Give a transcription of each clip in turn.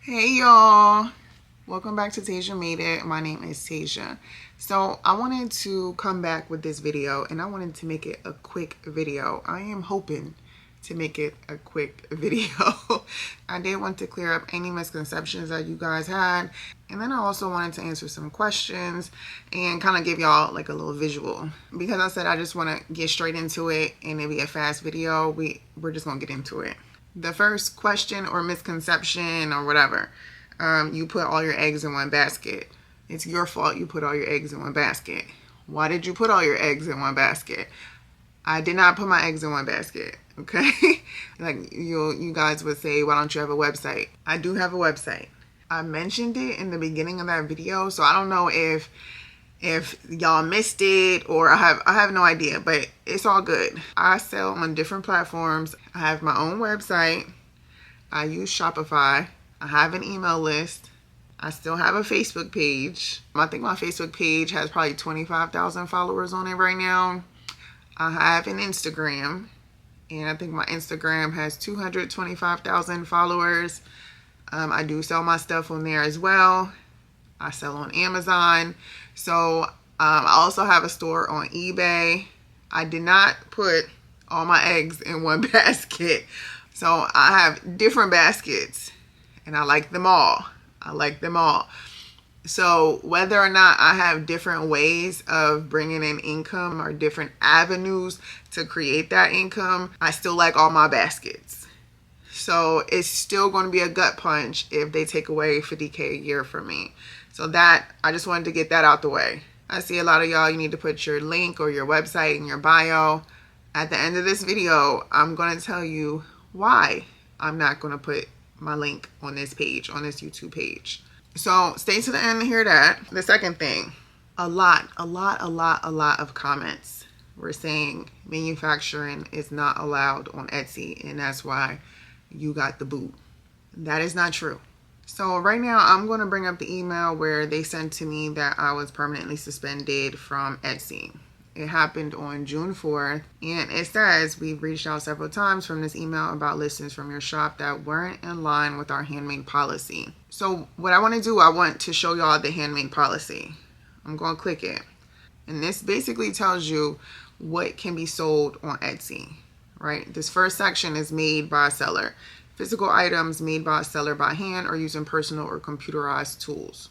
Hey y'all, welcome back to Tasia Made It. My name is Tasia. So I wanted to come back with this video and I wanted to make it a quick video. I am hoping to make it a quick video. I did want to clear up any misconceptions that you guys had, and then I also wanted to answer some questions and kind of give y'all like a little visual, because I said I just want to get straight into it and it'll be a fast video. We're just gonna get into it. The first question or misconception or whatever, you put all your eggs in one basket. It's your fault you put all your eggs in one basket. Why did you put all your eggs in one basket? I did not put my eggs in one basket, okay? Like you guys would say, why don't you have a website? I do have a website. I mentioned it in the beginning of that video, so I don't know if y'all missed it or I have no idea, but it's all good. I sell on different platforms. I have my own website. I use Shopify. I have an email list. I still have a Facebook page. I think my Facebook page has probably 25,000 followers on it right now. I have an Instagram, and I think my Instagram has 225,000 followers. I do sell my stuff on there as well. I sell on Amazon. So I also have a store on eBay. I did not put all my eggs in one basket. So I have different baskets and I like them all. So whether or not I have different ways of bringing in income or different avenues to create that income, I still like all my baskets. So it's still going to be a gut punch if they take away $50K a year from me. So that, I just wanted to get that out the way. I see a lot of y'all, you need to put your link or your website in your bio. At the end of this video, I'm going to tell you why I'm not going to put my link on this page, on this YouTube page. So stay to the end to hear that. The second thing, a lot of comments were saying manufacturing is not allowed on Etsy, and that's why you got the boot. That is not true. So right now I'm going to bring up the email where they sent to me that I was permanently suspended from Etsy. It happened on June 4th, and it says we've reached out several times from this email about listings from your shop that weren't in line with our handmade policy. So what I want to do, I want to show y'all the handmade policy. I'm going to click it, and this basically tells you what can be sold on Etsy, right? This first section is made by a seller. Physical items made by a seller by hand or using personal or computerized tools.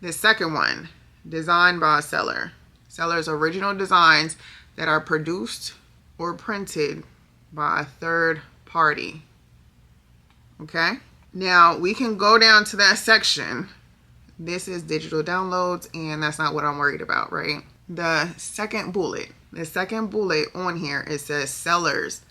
The second one, designed by a seller. Seller's original designs that are produced or printed by a third party. Okay? Now, we can go down to that section. This is digital downloads, and that's not what I'm worried about, right? The second bullet on here, it says sellers,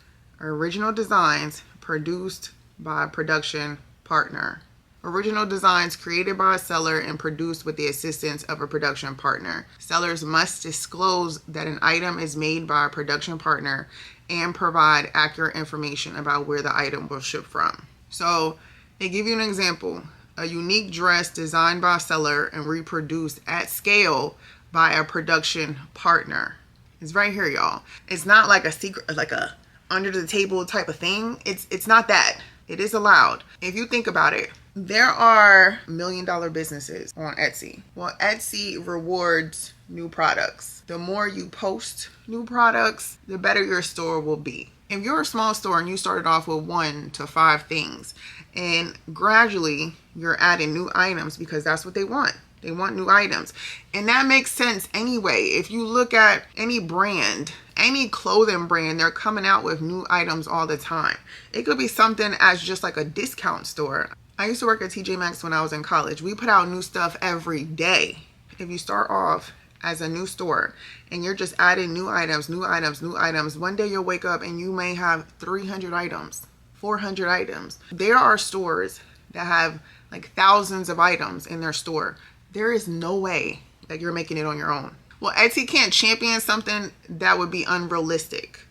original designs produced by a production partner. Original designs created by a seller and produced with the assistance of a production partner. Sellers must disclose that an item is made by a production partner and provide accurate information about where the item will ship from. So they give you an example. A unique dress designed by a seller and reproduced at scale by a production partner. It's right here, y'all. It's not like a secret, like a under the table type of thing. It's not that. It is allowed. If you think about it, there are $1 million businesses on Etsy. Well, Etsy rewards new products. The more you post new products, the better your store will be. If you're a small store and you started off with 1 to 5 things, and gradually you're adding new items because that's what they want. They want new items. And that makes sense anyway. If you look at any brand, any clothing brand, they're coming out with new items all the time. It could be something as just like a discount store. I used to work at TJ Maxx when I was in college. We put out new stuff every day. If you start off as a new store and you're just adding new items, one day you'll wake up and you may have 300 items, 400 items. There are stores that have like thousands of items in their store. There is no way that you're making it on your own. Well, Etsy can't champion something that would be unrealistic.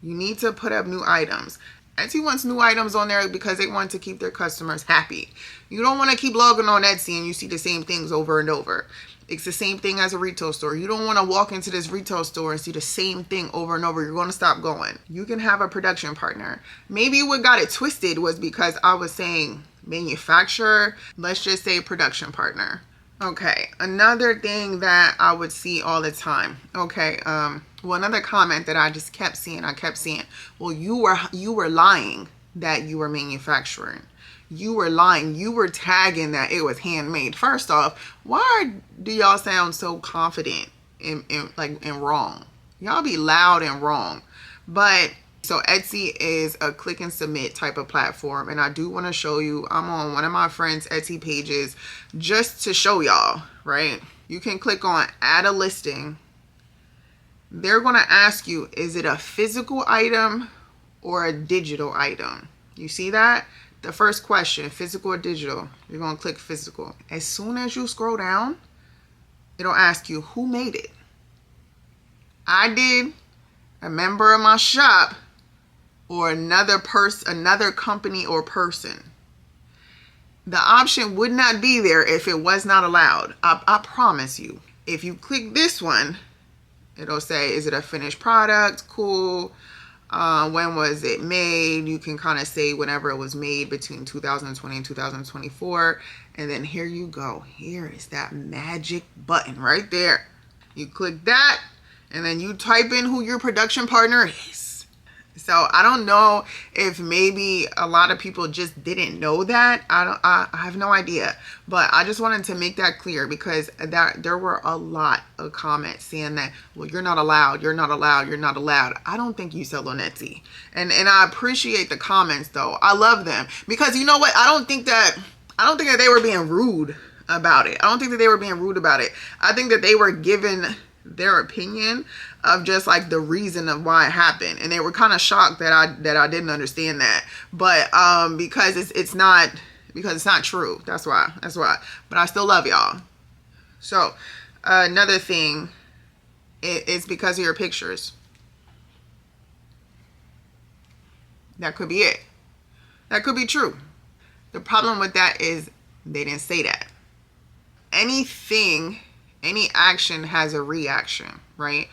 You need to put up new items. Etsy wants new items on there because they want to keep their customers happy. You don't want to keep logging on Etsy and you see the same things over and over. It's the same thing as a retail store. You don't want to walk into this retail store and see the same thing over and over. You're going to stop going. You can have a production partner. Maybe what got it twisted was because I was saying manufacturer, let's just say production partner. Okay, another thing that I would see all the time. Okay, well, another comment that I just kept seeing, well, you were lying that you were manufacturing. You were lying. You were tagging that it was handmade. First off, why do y'all sound so confident in wrong? Y'all be loud and wrong. But so Etsy is a click and submit type of platform. And I do want to show you, I'm on one of my friends' Etsy pages just to show y'all, right? You can click on add a listing. They're going to ask you, is it a physical item or a digital item? You see that? The first question, physical or digital? You're going to click physical. As soon as you scroll down, it'll ask you who made it. I did, a member of my shop, or another company or person. The option would not be there if it was not allowed. I promise you. If you click this one, it'll say, is it a finished product? Cool. When was it made? You can kind of say whenever it was made between 2020 and 2024. And then here you go. Here is that magic button right there. You click that, and then you type in who your production partner is. So I don't know if maybe a lot of people just didn't know that. I have no idea. But I just wanted to make that clear, because there were a lot of comments saying that, well, you're not allowed, you're not allowed, you're not allowed. I don't think you sell on Etsy. And I appreciate the comments though. I love them, because you know what? I don't think that they were being rude about it. I think that they were given their opinion of just like the reason of why it happened, and they were kind of shocked that I didn't understand that. But because it's not true. That's why. But I still love y'all. So another thing, it's because of your pictures. That could be it. That could be true. The problem with that is they didn't say that. Any action has a reaction, right?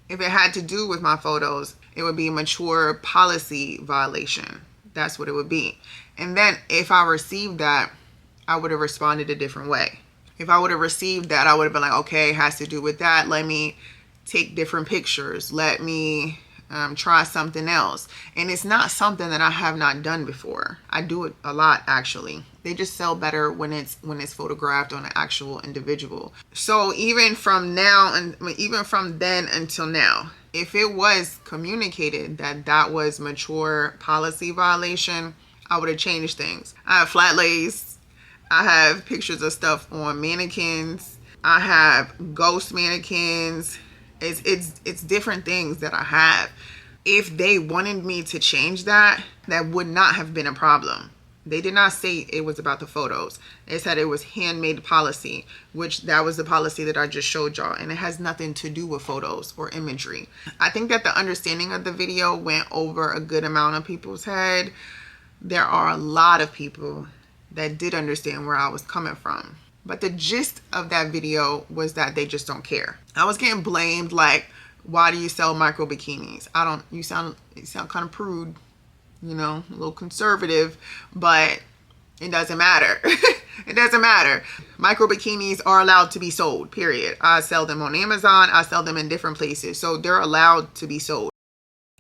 If it had to do with my photos, it would be a mature policy violation. That's what it would be. And then if I received that, I would have responded a different way. If I would have received that, I would have been like, okay, it has to do with that. Let me take different pictures. Let me try something else. And it's not something that I have not done before. I do it a lot, actually. They just sell better when it's photographed on an actual individual. So even from then until now, if it was communicated that was mature policy violation, I would have changed things. I have flat lays. I have pictures of stuff on mannequins. I have ghost mannequins. It's different things that I have. If they wanted me to change that would not have been a problem. They did not say it was about the photos. They said it was handmade policy, which that was the policy that I just showed y'all. And it has nothing to do with photos or imagery. I think that the understanding of the video went over a good amount of people's head. There are a lot of people that did understand where I was coming from. But the gist of that video was that they just don't care. I was getting blamed like, why do you sell micro bikinis? You sound kind of prude, a little conservative, but it doesn't matter. It doesn't matter. Micro bikinis are allowed to be sold, period. I sell them on Amazon. I sell them in different places. So they're allowed to be sold.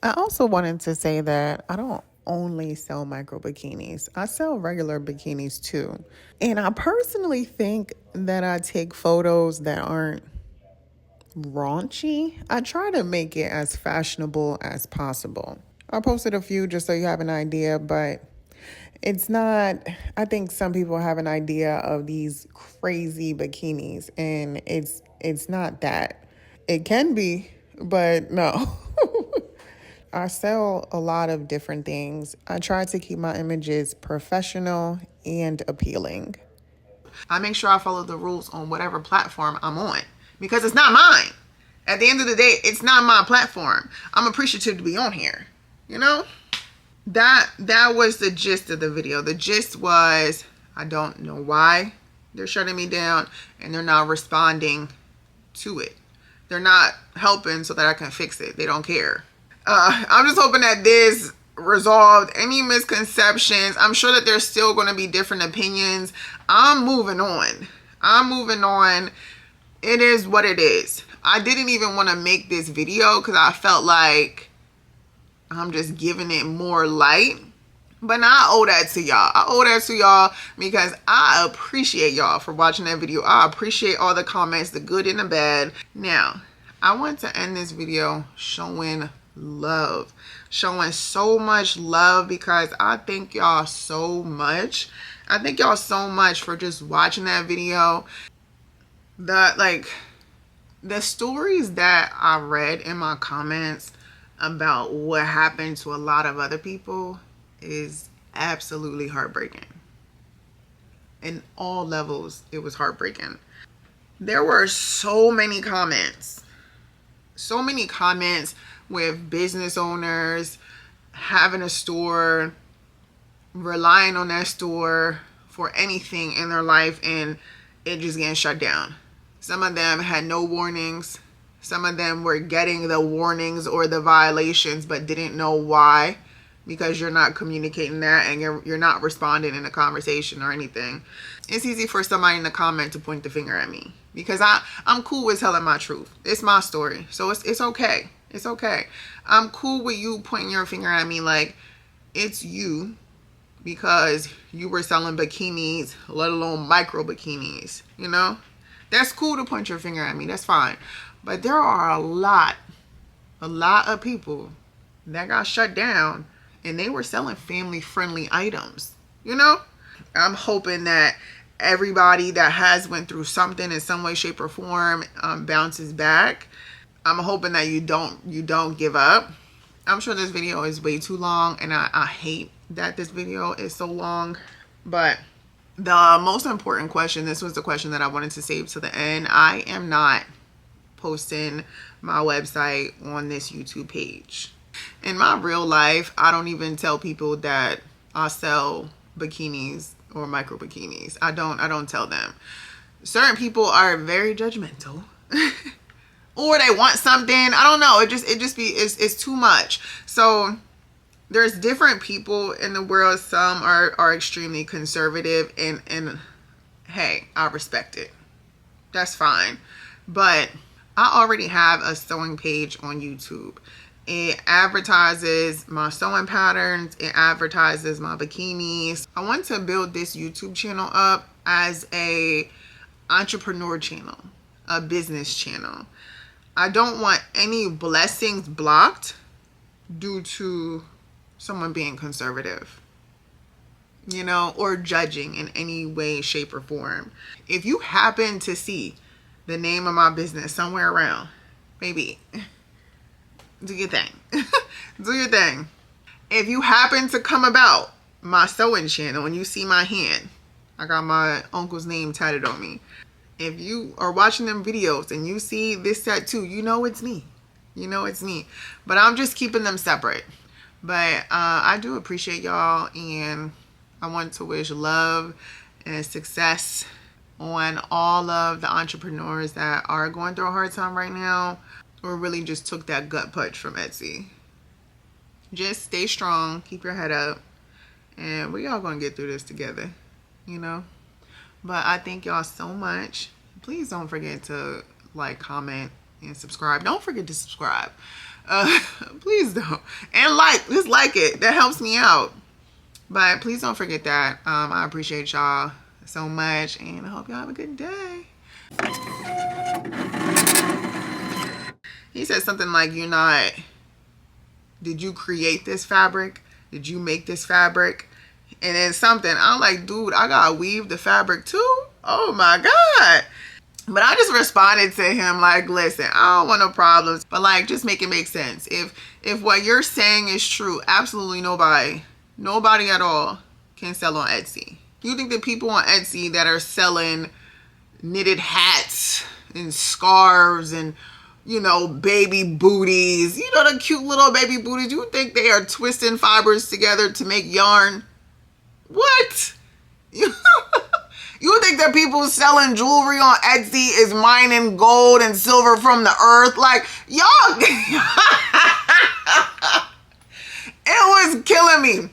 I also wanted to say that I don't only sell micro bikinis. I sell regular bikinis too. And I personally think that I take photos that aren't raunchy. I try to make it as fashionable as possible. I posted a few just so you have an idea, but it's not, I think some people have an idea of these crazy bikinis, and it's not that. It can be, but no. I sell a lot of different things. I try to keep my images professional and appealing. I make sure I follow the rules on whatever platform I'm on, because it's not mine. At the end of the day, it's not my platform. I'm appreciative to be on here. That was the gist of the video. The gist was, I don't know why they're shutting me down, and they're not responding to it. They're not helping so that I can fix it. They don't care. I'm just hoping that this resolved any misconceptions. I'm sure that there's still going to be different opinions. I'm moving on. It is what it is. I didn't even want to make this video because I felt like I'm just giving it more light. But now I owe that to y'all. Because I appreciate y'all for watching that video. I appreciate all the comments, the good and the bad. Now, I want to end this video showing love. Showing so much love because I thank y'all so much. I thank y'all so much for just watching that video. The stories that I read in my comments about what happened to a lot of other people is absolutely heartbreaking. In all levels, it was heartbreaking. There were so many comments with business owners having a store, relying on that store for anything in their life, and it just getting shut down. Some of them had no warnings. Some of them were getting the warnings or the violations but didn't know why, because you're not communicating that and you're not responding in a conversation or anything. It's easy for somebody in the comment to point the finger at me because I'm cool with telling my truth. It's my story. So it's okay. It's okay. I'm cool with you pointing your finger at me like it's you because you were selling bikinis, let alone micro bikinis, you know? That's cool to point your finger at me. That's fine. But there are a lot of people that got shut down and they were selling family-friendly items, you know? I'm hoping that everybody that has went through something in some way, shape, or form bounces back. I'm hoping that you don't give up. I'm sure this video is way too long, and I hate that this video is so long. But the most important question, this was the question that I wanted to save to the end. I am not posting my website on this YouTube page. In my real life, I don't even tell people that I sell bikinis or micro bikinis. I don't tell them. Certain people are very judgmental. Or they want something. I don't know. It's too much. So there's different people in the world. Some are extremely conservative, and hey, I respect it. That's fine. But I already have a sewing page on YouTube. It advertises my sewing patterns. It advertises my bikinis. I want to build this YouTube channel up as a entrepreneur channel, a business channel. I don't want any blessings blocked due to someone being conservative, you know, or judging in any way, shape, or form. If you happen to see the name of my business somewhere around, maybe do your thing. Do your thing. If you happen to come about my sewing channel and you see my hand, I got my uncle's name tatted on me. If you are watching them videos and you see this tattoo, you know it's me. You know it's me. But I'm just keeping them separate. But I do appreciate y'all, and I want to wish love and success on all of the entrepreneurs that are going through a hard time right now, or really just took that gut punch from Etsy. Just stay strong, keep your head up, and we all gonna get through this together, you know? But I thank y'all so much. Please don't forget to like, comment, and subscribe. Don't forget to subscribe. Please don't. And just like it. That helps me out. But please don't forget that. I appreciate y'all so much, and I hope y'all have a good day. He said something like, did you create this fabric? Did you make this fabric? And then something, I'm like, dude, I gotta weave the fabric too? Oh my God. But I just responded to him like, listen, I don't want no problems, but like, just make it make sense. If what you're saying is true, absolutely nobody at all can sell on Etsy. You think the people on Etsy that are selling knitted hats and scarves and, you know, baby booties, you know, the cute little baby booties, you think they are twisting fibers together to make yarn? What? You think that people selling jewelry on Etsy is mining gold and silver from the earth? Like, y'all. It was killing me.